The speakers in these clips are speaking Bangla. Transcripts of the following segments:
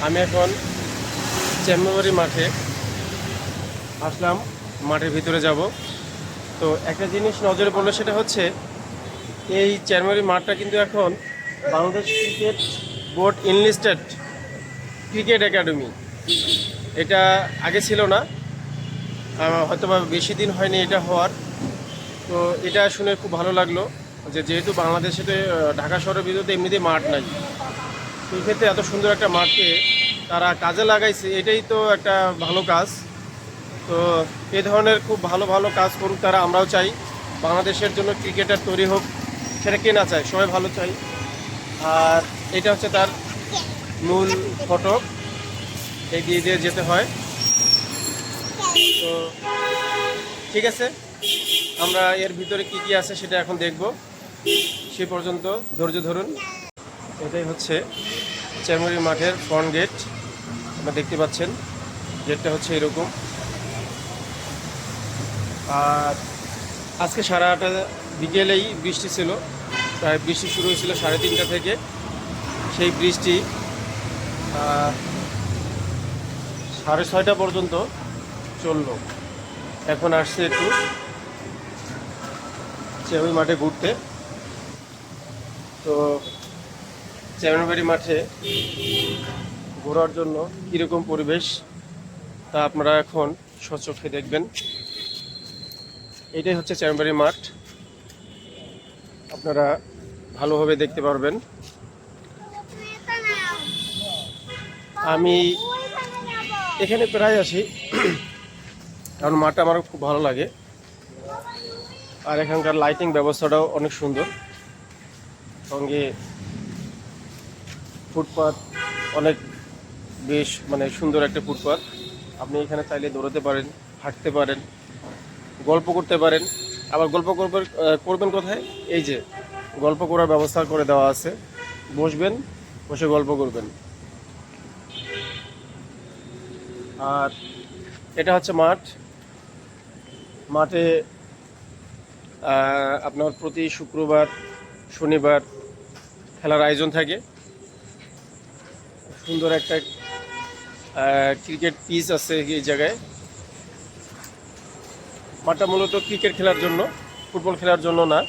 আমি এখন চেম্বাবাড়ি মাঠে আসলাম, মাঠের ভিতরে যাব। তো একটা জিনিস নজরে পড়লো, সেটা হচ্ছে এই চেম্বাবাড়ি মাঠটা কিন্তু এখন Bangladesh cricket board enlisted cricket academy. এটা আগে ছিল না, হয়তো বা বেশি দিন হয়নি এটা হওয়ার। তো এটা শুনে খুব ভালো লাগলো যে যেহেতু বাংলাদেশে ঢাকা শহরের ভিতরে এমনিতেই মাঠ নাই, সেই ক্ষেত্রে এত সুন্দর একটা মাঠকে তারা কাজে লাগাইছে, এটাই তো একটা ভালো কাজ। তো এই ধরনের খুব ভালো ভালো কাজ করুক তারা, আমরাও চাই বাংলাদেশের জন্য ক্রিকেটার তৈরি হোক, সেটা কে না চায়, সবাই ভালো চাই। আর এটা হচ্ছে তার মূল ফটক, এগিয়ে দিয়ে যেতে হয়। তো ঠিক আছে, আমরা এর ভিতরে কি কি আছে সেটা এখন দেখব, সে পর্যন্ত ধৈর্য ধরুন। এটাই হচ্ছে চেম্বাবাড়ি মাঠের ফ্রন্ট গেট, আপনারা দেখতে পাচ্ছেন। গেটটা হচ্ছে এরকম। আর আজকে 8:30 বিকেলেই বৃষ্টি ছিল, প্রায় বৃষ্টি শুরু হয়েছিল 3:30 থেকে। সেই বৃষ্টি 6:30 পর্যন্ত চললো। এখন আসছে একটু চেম্বাবাড়ি মাঠে ঘুরতে। তো চেম্বাবাড়ি মাঠে ঘোরার জন্য কীরকম পরিবেশ তা আপনারা এখন স্বচক্ষে দেখবেন। এটাই হচ্ছে চেম্বাবাড়ি মাঠ, আপনারা ভালোভাবে দেখতে পারবেন। আমি এখানে প্রায় আসি, কারণ মাঠটা আমার খুব ভালো লাগে। আর এখানকার লাইটিং ব্যবস্থাটাও অনেক সুন্দর, সঙ্গে ফুটপাথ অনেক বেশ সুন্দর একটা ফুটপাথ। আপনি এখানে চাইলে দৌড়াতে পারেন, হাঁটতে পারেন, গল্প করতে পারেন। আবার গল্প করবেন কোথায়? এই যে গল্প করার ব্যবস্থা করে দেওয়া আছে, বসবেন, বসে গল্প করবেন। আর এটা হচ্ছে মাঠ। মাঠে আপনার প্রতি শুক্রবার শনিবার খেলার আয়োজন থাকে। সুন্দর একটা ক্রিকেট পিচ আছে এই জায়গায়। মাঠটা মূলত ক্রিকেট খেলার জন্য, ফুটবল খেলার জন্য না।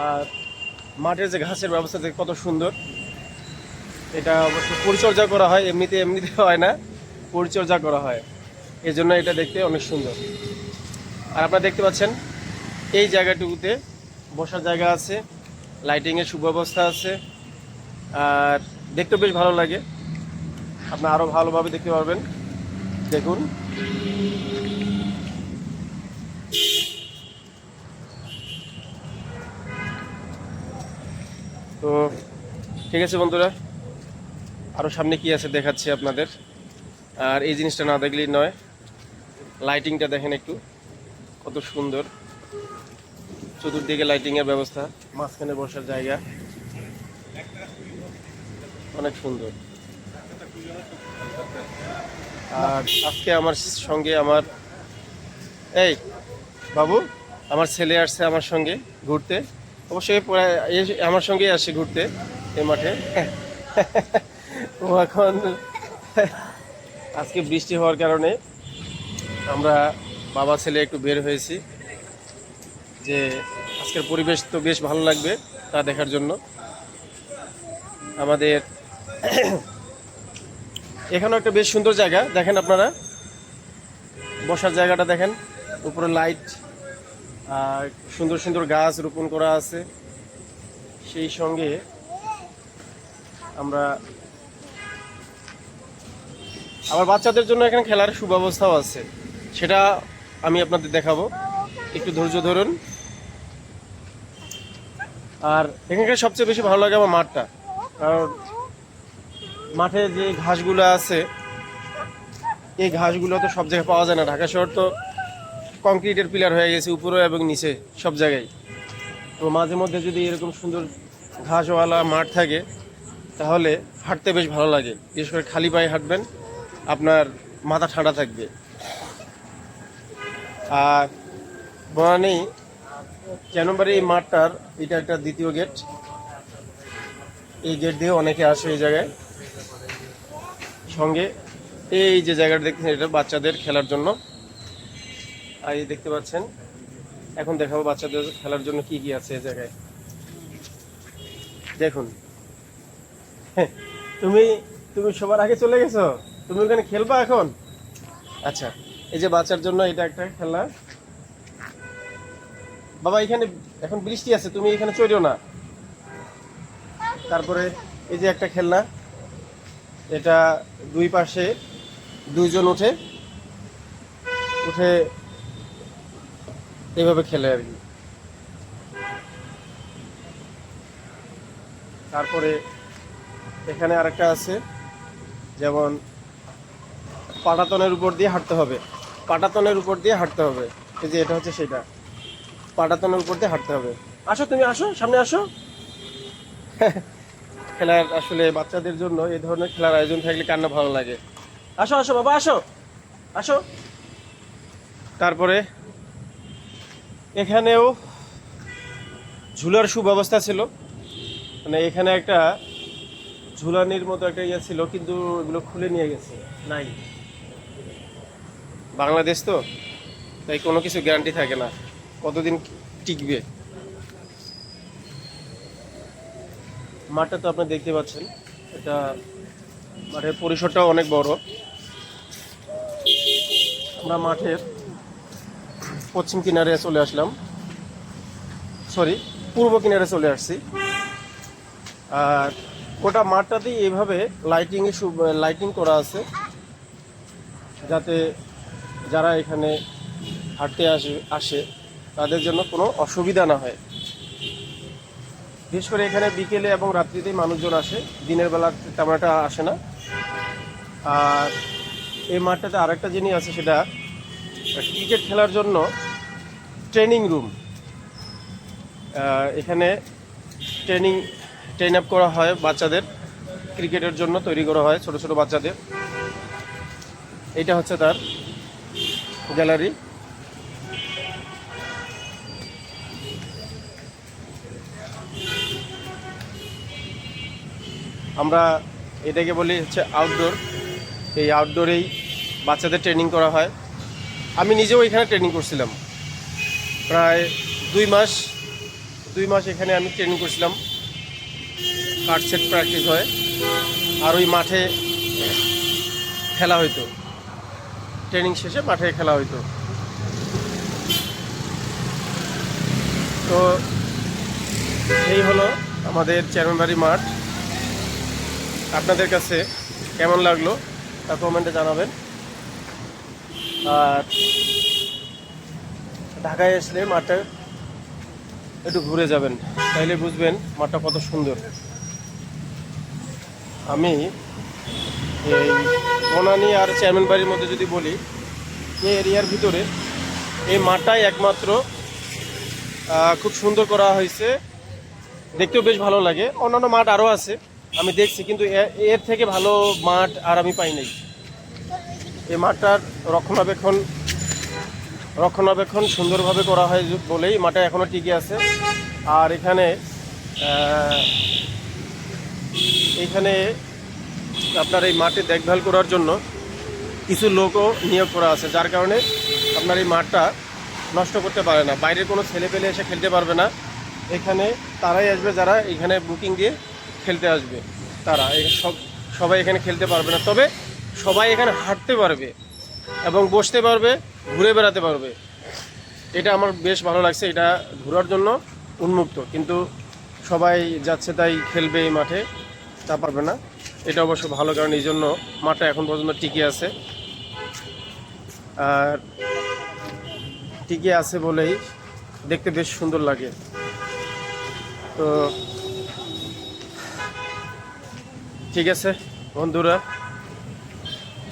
আর মাঠের যে ঘাসের ব্যবস্থা কত সুন্দর, এটা অবশ্য পরিচর্যা করা হয়, এমনিতে হয় না, পরিচর্যা করা হয়, এই জন্য এটা দেখতে অনেক সুন্দর। আর আপনারা দেখতে পাচ্ছেন এই জায়গাটুকুতে বসার জায়গা আছে, লাইটিংয়ের সুব্যবস্থা আছে, আর দেখতে বেশ ভালো লাগে। আপনারা আরও ভালোভাবে দেখতে পারবেন, দেখুন। তো ঠিক আছে বন্ধুরা, আরও সামনে কি আছে দেখাচ্ছি আপনাদের। আর এই জিনিসটা না দেখলেই নয়, লাইটিংটা দেখেন একটু, কত সুন্দর। চতুর্দিকে লাইটিংয়ের ব্যবস্থা, মাঝখানে বসার জায়গা, অনেক সুন্দর। আর আজকে আমার সঙ্গে এই বাবু, আমার ছেলে আসছে আমার সঙ্গে ঘুরতে। অবশ্যই আমার সঙ্গেই আসে ঘুরতে এই মাঠে। ও এখন আজকে বৃষ্টি হওয়ার কারণে আমরা বাবা ছেলে একটু বের হয়েছি, যে আজকের পরিবেশ তো বেশ ভালো লাগবে তা দেখার জন্য। আমাদের এখানেও একটা বেশ সুন্দর জায়গা, দেখেন আপনারা, বসার জায়গাটা দেখেন, উপরে লাইট, আর সুন্দর সুন্দর গাছ রোপণ করা আছে। সেই সঙ্গে আমরা আবার বাচ্চাদের জন্য এখানে খেলার সুব্যবস্থাও আছে, সেটা আমি আপনাদের দেখাবো, একটু ধৈর্য ধরুন। আর এখানকার সবচেয়ে বেশি ভালো লাগে আমার মাঠটা, কারণ মাঠে যে ঘাসগুলো আছে, এই ঘাসগুলো তো সব জায়গায় পাওয়া যায় না। ঢাকা শহর তো কংক্রিটের পিলার হয়ে গেছে উপরে এবং নিচে সব জায়গায়। তো মাঝে মধ্যে যদি এরকম সুন্দর ঘাসওয়ালা মাঠ থাকে, তাহলে হাঁটতে বেশ ভালো লাগে। বিশেষ করে খালি পায়ে হাঁটবেন, আপনার মাথা ঠান্ডা থাকবে। আর বনানী চেম্বাবাড়ি এই মাঠটার এটা একটা দ্বিতীয় গেট, এই গেট দিয়ে অনেকে আসে এই জায়গায়। সঙ্গে এই যে জায়গাটা দেখতেছেন এটা বাচ্চাদের খেলার জন্য। আর এই দেখতে পাচ্ছেন, এখন দেখাবো বাচ্চাদের খেলার জন্য কি কি আছে এই জায়গায়। দেখুন, তুমি তুমি সবার আগে চলে গেছো, তুমি ওখানে খেলবা এখন। আচ্ছা, এই যে বাচ্চার জন্য এটা একটা খেলা। বাবা এখানে এখন বৃষ্টি আছে, তুমি এখানে চড়িও না। তারপরে এই যে একটা খেলনা, এটা দুই পাশে দুইজন উঠে উঠে এইভাবে খেলে আর কি। তারপরে এখানে আরেকটা আছে, যেমন পাটাতনের উপর দিয়ে হাঁটতে হবে, পাটাতনের উপর দিয়ে হাঁটতে হবে। এই যে এটা হচ্ছে সেটা, পাটাতনের উপর দিয়ে হাঁটতে হবে। আসো, তুমি আসো, সামনে আসো। খেলার আসলে বাচ্চাদের জন্য এই ধরনের খেলার আয়োজন থাকলে কার না ভালো লাগে। আসো আসো বাবা, আসো আসো। তারপরে এখানেও ঝুলার সুব্যবস্থা ছিল, মানে এখানে একটা ঝুলানির মতো একটা ইয়ে ছিল, কিন্তু এগুলো খুলে নিয়ে গেছে, নাই। বাংলাদেশ তো, তাই কোনো কিছু গ্যারান্টি থাকে না কতদিন টিকবে। মাঠটা তো আপনি দেখতে পাচ্ছেন, এটা মাঠের পরিসরটাও অনেক বড়। আমরা মাঠের পশ্চিম কিনারে চলে আসলাম, সরি পূর্ব কিনারে চলে আসছি। আর গোটা মাঠটাতেই এইভাবে লাইটিং করা আছে, যাতে যারা এখানে হাঁটতে আসে তাদের জন্য কোনো অসুবিধা না হয়। বিশেষ করে এখানে বিকেলে এবং রাত্রিতেই মানুষজন আসে, দিনের বেলা তেমন একটা আসে না। আর এই মাঠটাতে আরেকটা জিনিস আছে, সেটা ক্রিকেট খেলার জন্য ট্রেনিং রুম। এখানে ট্রেন আপ করা হয় বাচ্চাদের, ক্রিকেটের জন্য তৈরি করা হয় ছোট ছোট বাচ্চাদের। এইটা হচ্ছে তার গ্যালারি। আমরা এটাকে বলি হচ্ছে আউটডোর। এই আউটডোরেই বাচ্চাদের ট্রেনিং করা হয়। আমি নিজেও এখানে ট্রেনিং করছিলাম, প্রায় 2 মাস এখানে আমি ট্রেনিং করছিলাম। কার্ড সেট প্র্যাকটিস হয়, আর ওই মাঠে খেলা হইতো, ট্রেনিং শেষে মাঠে খেলা হইতো। তো এই হলো আমাদের চেয়ারম্যানবাড়ি মাঠ। আপনাদের কাছে কেমন লাগলো তা কমেন্টে জানাবেন। আর ঢাকায় আসলে মাঠটা একটু ঘুরে যাবেন, তাইলে বুঝবেন মাঠটা কত সুন্দর। আমি এই বনানী আর চেয়ারম্যানবাড়ির মধ্যে যদি বলি, এই এরিয়ার ভিতরে এই মাঠটাই একমাত্র খুব সুন্দর করা হয়েছে, দেখতেও বেশ ভালো লাগে। অন্যান্য মাঠ আরও আছে আমি দেখছি, কিন্তু এর থেকে ভালো মাঠ আর আমি পাই নাই। এই মাঠটার রক্ষণাবেক্ষণ সুন্দরভাবে করা হয় বলেই মাঠটা এখনও টিকে আছে। আর এইখানে আপনার এই মাঠে দেখভাল করার জন্য কিছু লোকও নিয়োগ করা আছে, যার কারণে আপনার এই মাঠটা নষ্ট করতে পারে না, বাইরের কোনো ছেলে পেলে এসে খেলতে পারবে না। এখানে তারাই আসবে যারা এখানে বুকিং দিয়ে খেলতে আসবে, তারা সবাই এখানে খেলতে পারবে না, তবে সবাই এখানে হাঁটতে পারবে এবং বসতে পারবে, ঘুরে বেড়াতে পারবে। এটা আমার বেশ ভালো লাগছে, এটা ঘোরার জন্য উন্মুক্ত, কিন্তু সবাই যাচ্ছে তাই খেলবে এই মাঠে তা পারবে না। এটা অবশ্য ভালো, কারণ এই জন্য মাঠটা এখন পর্যন্ত টিকে আছে। আর টিকে আছে বলেই দেখতে বেশ সুন্দর লাগে। তো ঠিক আছে বন্ধুরা,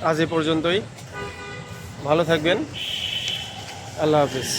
আজ এ পর্যন্তই। ভালো থাকবেন, আল্লাহ হাফিজ।